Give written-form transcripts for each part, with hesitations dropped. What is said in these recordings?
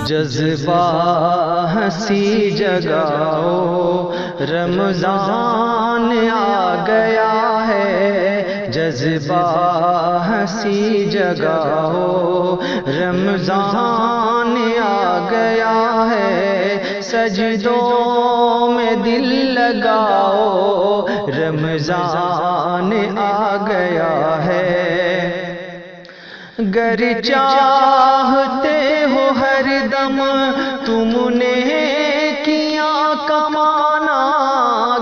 جذبہ ہنسی جگاؤ رمضان آ گیا ہے، جذبہ ہنسی جگاؤ رمضان آ گیا ہے، سجدوں میں دل لگاؤ رمضان آ گیا ہے۔ گر چاہتے ہو ہر دم تم نے کیا کمانا،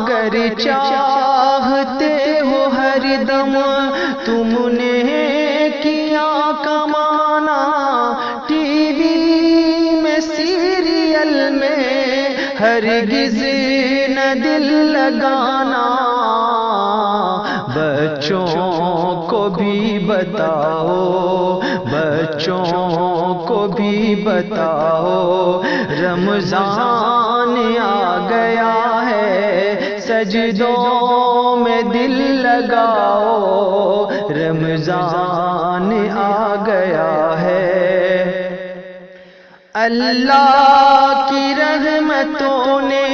گر چاہتے ہو ہر دم تم نے کیا کمانا، ٹی وی میں سیریل میں ہرگز نہ دل لگانا، بچوں کو بھی بتاؤ، بچوں کو بھی بتاؤ رمضان آ گیا ہے، سجدوں میں دل لگاؤ رمضان آ گیا ہے۔ اللہ کی رحمتوں نے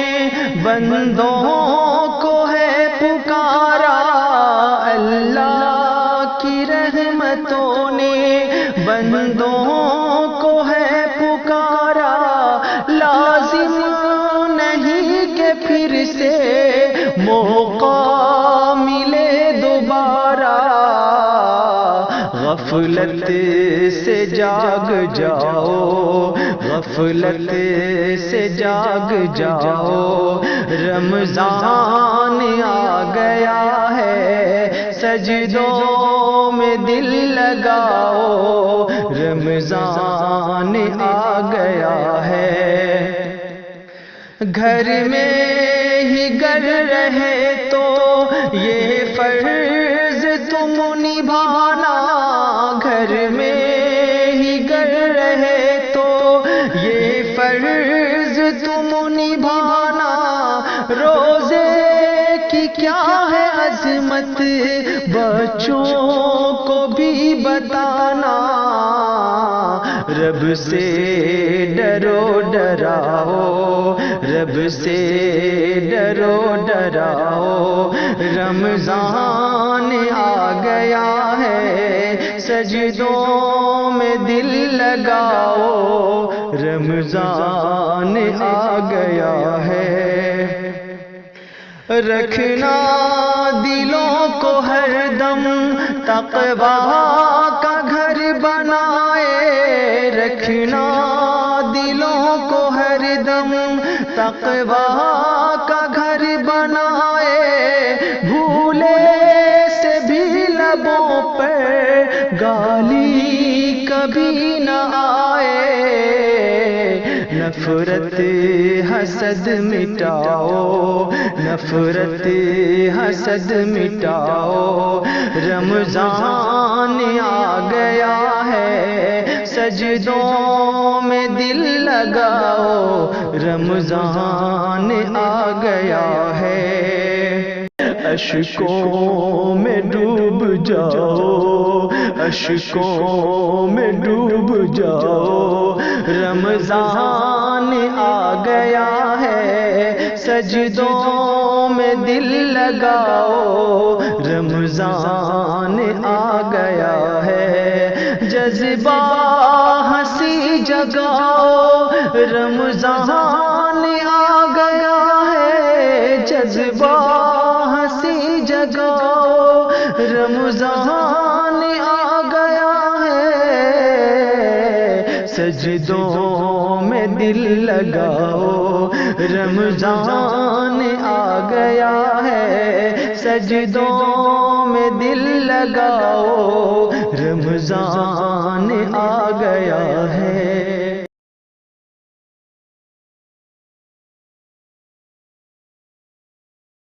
بندوں کو ہے پکارا، اللہ کی رحمتوں نے بندوں کو ہے پکارا، لازم نہیں کہ پھر سے موقع ملے دوبارہ، غفلت سے جاگ جاؤ، غفلت سے جاگ جاؤ رمضان آ گیا ہے، سجدوں میں دل لگاؤ رمضان آ گیا ہے۔ گھر میں ہی گر رہے تو یہ فرض تم نبھانا، گھر میں ہی گر رہے تو یہ فرض تم نبھانا، روزے کی کیا ہے عظمت بچوں کو بھی بتانا، رب سے ڈرو ڈراؤ، رب سے ڈرو ڈراؤ رمضان آ گیا ہے، سجدوں میں دل لگاؤ رمضان آ گیا ہے۔ رکھنا دلوں کو ہر دم تقویٰ کا گھر بنائے، رکھنا دلوں کو ہر دم تقویٰ کا گھر بنائے، بھولے سے بھی لبوں پر گالی کبھی نہ آئے، نفرت حسد مٹاؤ، نفرت حسد مٹاؤ رمضان آ گیا ہے، سجدوں میں دل لگاؤ رمضان آ گیا ہے۔ اشکوں میں ڈوب جاؤ، اشکوں میں ڈوب جاؤ رمضان آ گیا ہے، سجدوں میں دل لگاؤ رمضان آ گیا ہے، جذبہ ہنسی جگاؤ رمضان آ گیا ہے، جذبہ ہنسی جگاؤ رمضان آ گیا ہے، سجدوں میں دل لگاؤ رمضان آ گیا ہے، سجدوں میں دل لگاؤ رمضان